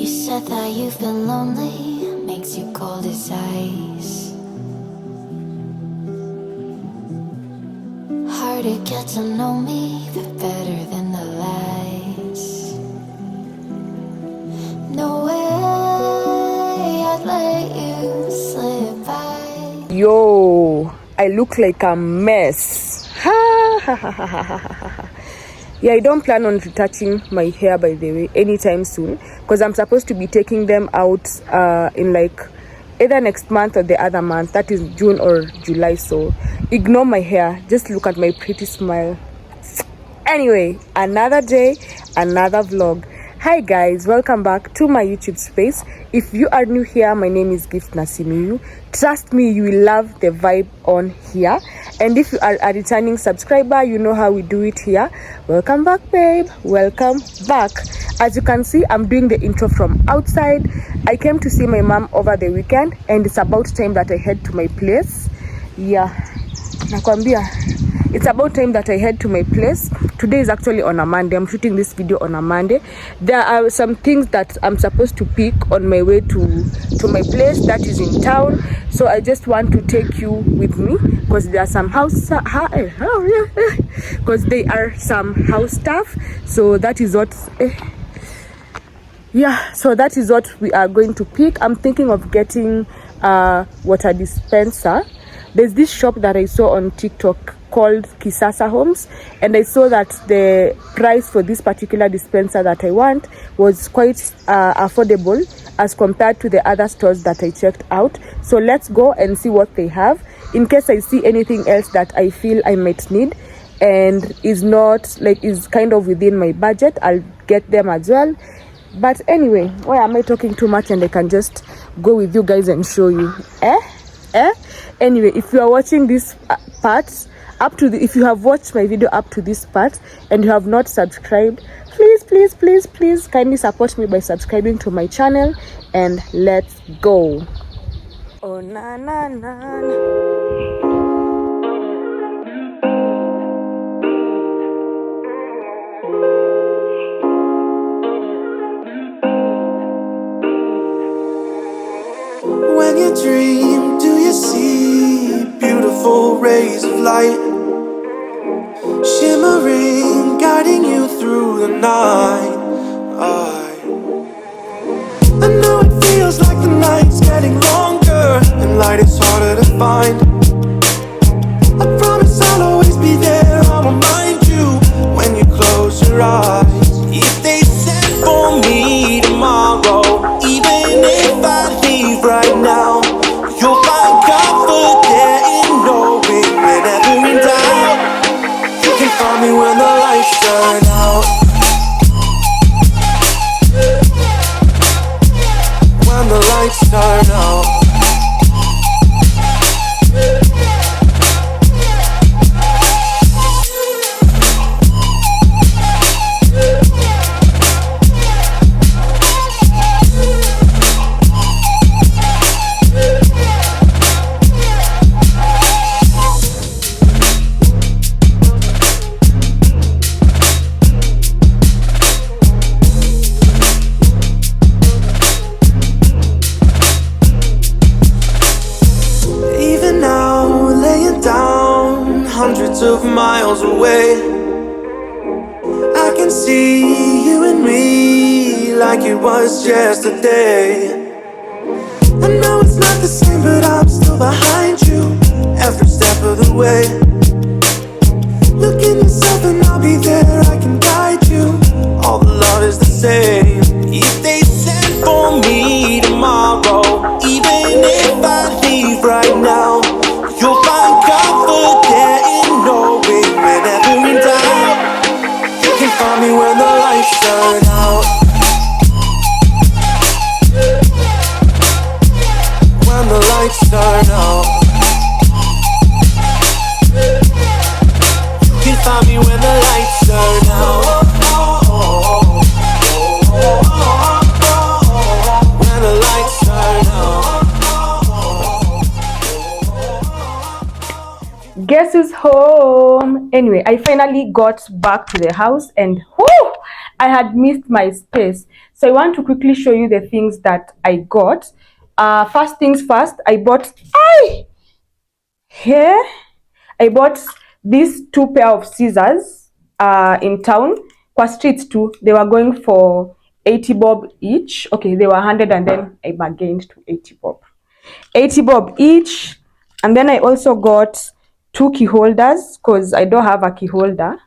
said that you've been lonely, makes you cold as ice. Hard to get to know me, but better than the lies. No way I'd let you slip by. Yo, I look like a mess. Ha ha ha ha ha ha ha. Yeah, I don't plan on retouching my hair, by the way, anytime soon, because I'm supposed to be taking them out in like either next month or the other month, that is June or July. So ignore my hair, just look at my pretty smile. Anyway, another day, another vlog. Hi guys, welcome back to my YouTube space. If you are new here, my name is Gift Nasimiyu. Trust me, you will love the vibe on here. And if you are a returning subscriber, you know how we do it here. Welcome back, babe. Welcome back. As you can see, I'm doing the intro from outside. I came to see my mom over the weekend, and it's about time that I head to my place. Yeah, nakwambia, it's about time that I head to my place. Today is actually on a Monday. I'm shooting this video on a Monday. There are some things that I'm supposed to pick on my way to my place that is in town. So I just want to take you with me because there are some house because there are some house stuff. So that is what so that is what we are going to pick. I'm thinking of getting a water dispenser. There's this shop that I saw on TikTok called Kisasa Homes, and I saw that the price for this particular dispenser that I want was quite affordable as compared to the other stores that I checked out. So let's go and see what they have. In case I see anything else that I feel I might need and is not like is kind of within my budget, I'll get them as well. But anyway, why am I talking too much and I can just go with you guys and show you? Anyway, if you are watching this part if you have watched my video up to this part and you have not subscribed, please kindly support me by subscribing to my channel, and let's go. Oh na na na, na. When you dream, do you see beautiful rays of light shimmering, guiding you through the night? I know it feels like the night's getting longer and light is harder to find. I promise I'll always be there, I'll remind you when you close your eyes. If they said for me tomorrow, even if I leave right now, you'll find comfort there in knowing whenever in doubt, you can find me when the lights turn out. When the lights turn out. Hundreds of miles away, I can see you and me like it was yesterday. I know it's not the same, but I'm still behind you every step of the way. Look in yourself and I'll be there, I can guide you. All the love is the same. If they said for me tomorrow, even if I leave right now, you'll find comfort there in knowing whenever in doubt, you can find me when the lights turn out. When the lights turn out, you can find me when the lights turn out. When the lights turn out. Guess who's home? Anyway, I finally got back to the house, and whoo, I had missed my space. So I want to quickly show you the things that I got. First things first, I bought here. I bought these 2 pair of scissors in town. Kwa streets too, they were going for 80 bob each. Okay, they were 100 and then I bargained to 80 bob. 80 bob each. And then I also got 2 key holders because I don't have a key holder.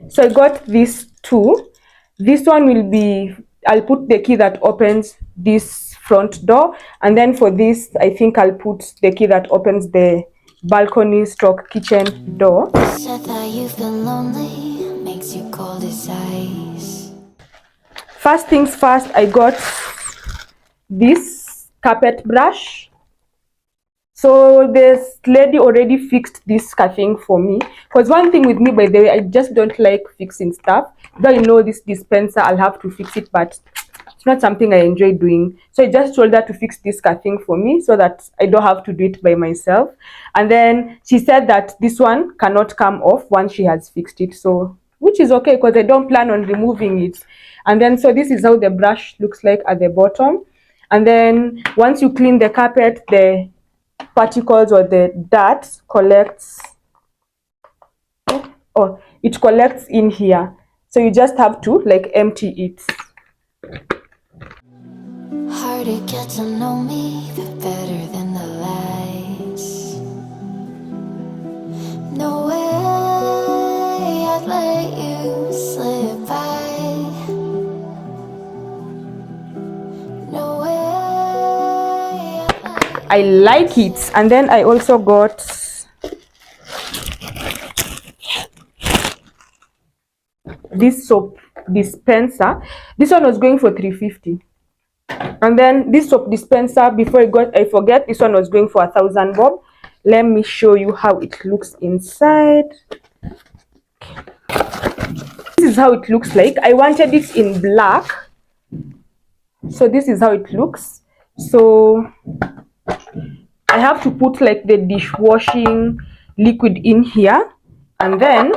So I got these 2. This one will be, I'll put the key that opens this front door, and then for this I think I'll put the key that opens the balcony stroke kitchen door. Said that you've been lonely, makes you cold as ice. First things first, I got this carpet brush. So this lady already fixed this thing for me. Because one thing with me, by the way, I just don't like fixing stuff. Though I know this dispenser, I'll have to fix it, but it's not something I enjoy doing. So I just told her to fix this thing for me so that I don't have to do it by myself. And then she said that this one cannot come off once she has fixed it. So, which is okay because I don't plan on removing it. And then, so this is how the brush looks like at the bottom. And then once you clean the carpet, the particles or the dirt collects, or it collects in here, so you just have to like empty it. Hard to get to know me, but better than the lies. No way I'd let you slip by. No way I'd let I like it. And then I also got this soap dispenser. This one was going for 350, and then this soap dispenser, before I forget, this one was going for 1,000 bob. Let me show you how it looks inside. This is how it looks like. I wanted it in black, so this is how it looks. So I have to put like the dishwashing liquid in here, and then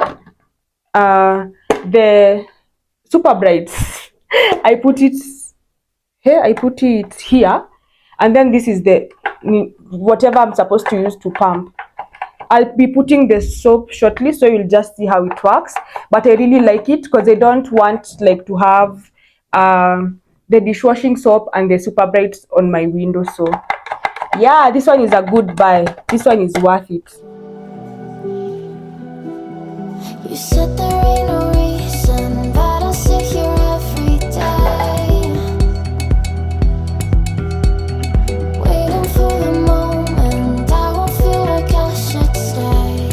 the super brights I put it here, and then this is the whatever I'm supposed to use to pump. I'll be putting the soap shortly, so you'll just see how it works. But I really like it because I don't want like to have the dishwashing soap and the super brights on my window. So yeah, this one is a good buy. This one is worth it. you said there ain't no reason, but I'll sit here every day, waiting for the moment I won't feel like I should stay.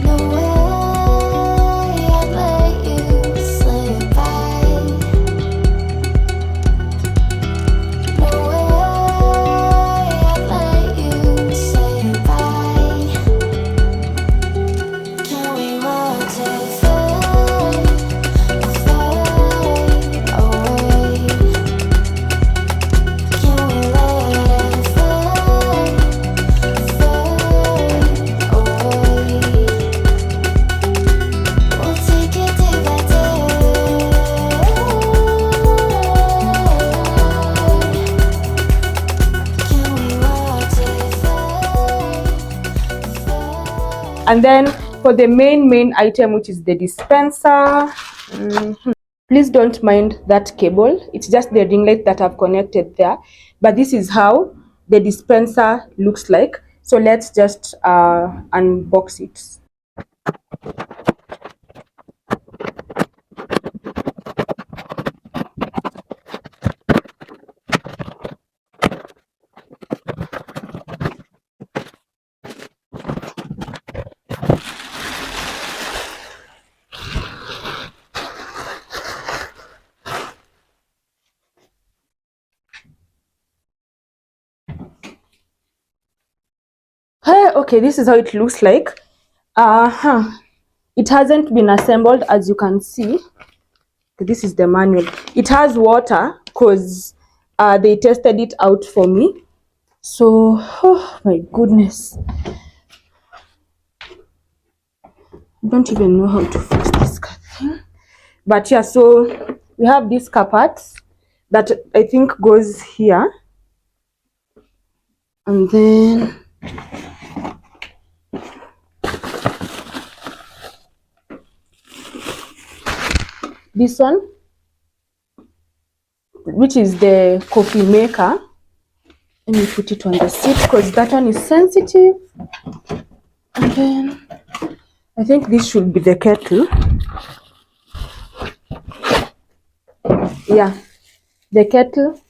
No way I'd let you slip by. No way I'd let you say bye. Can we watch it fade, fade away? Can we let it fade, fade away? We'll take it day by day. Can we watch it fade, fade? And then for the main item, which is the dispenser, please don't mind that cable. It's just the ring light that I've connected there. But this is how the dispenser looks like. So let's just unbox it. Hey, okay, this is how it looks like. It hasn't been assembled, as you can see. This is the manual. It has water because they tested it out for me. So, oh my goodness. I don't even know how to fix this thing. But yeah, so we have this carpet that I think goes here, and then this one, which is the coffee maker. Let me put it on the seat because that one is sensitive. And then I think this should be the kettle. Yeah, the kettle.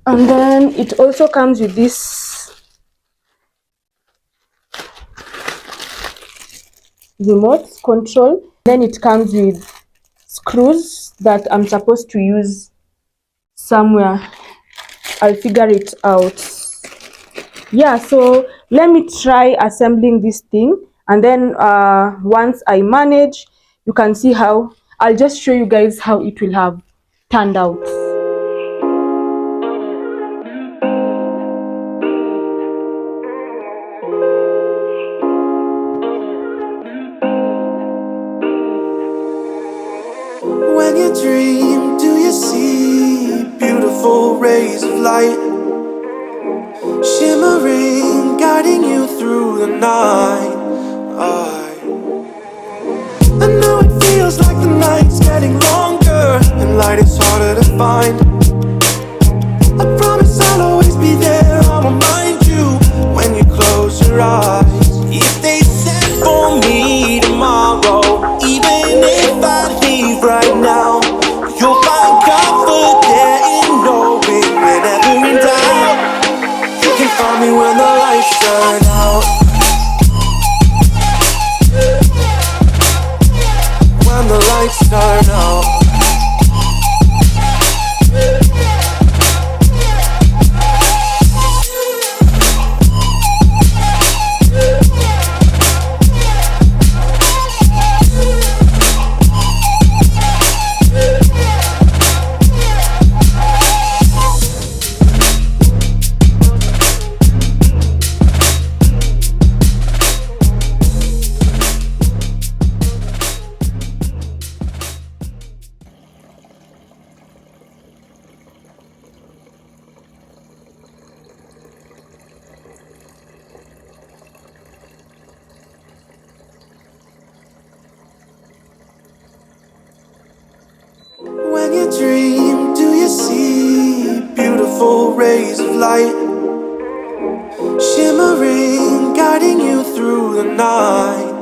And then it also comes with this remote control. Then it comes with screws that I'm supposed to use somewhere. I'll figure it out. Yeah, so let me try assembling this thing, and then once I manage, you can see how I'll just show you guys how it will have turned out. When you dream, do you see beautiful rays of light shimmering, guiding you through the night? I know it feels like the night's getting longer and light is harder to find. I promise I'll always be there, I'll remind you when you close your eyes. If they set for me tomorrow, even if I leave right now, you'll find comfort there in knowing whenever in doubt, you can find me when the lights turn out. When the lights turn out. When you dream, do you see beautiful rays of light shimmering, guiding you through the night?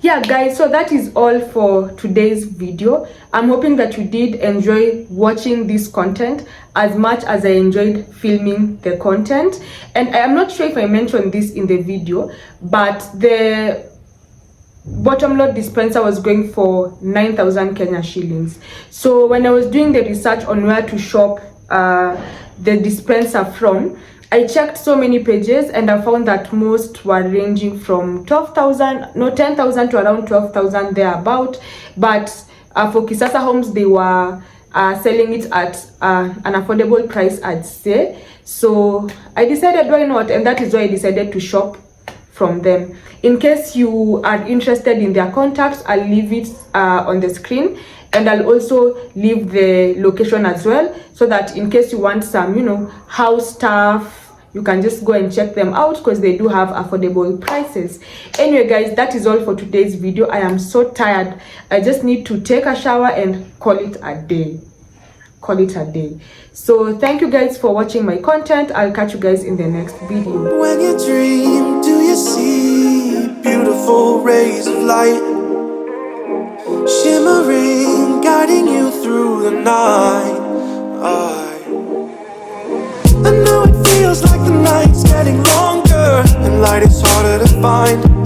Yeah guys, so that is all for today's video. I'm hoping that you did enjoy watching this content as much as I enjoyed filming the content. And I am not sure if I mentioned this in the video, but the bottom load dispenser was going for 9,000 Kenya shillings. So when I was doing the research on where to shop the dispenser from, I checked so many pages and I found that most were ranging from 10,000 to around 12,000 thereabout. But for Kisasa Homes, they were selling it at an affordable price, I'd say. So I decided, why not? And that is why I decided to shop from them. In case you are interested in their contacts, I'll leave it on the screen, and I'll also leave the location as well, so that in case you want some, you know, house stuff, you can just go and check them out because they do have affordable prices. Anyway guys, that is all for today's video. I am so tired. I just need to take a shower and call it a day. So thank you guys for watching my content. I'll catch you guys in the next video. When you dream, do you see beautiful rays of light shimmering, guiding you through the night? I know it feels like the night's getting longer and light is harder to find.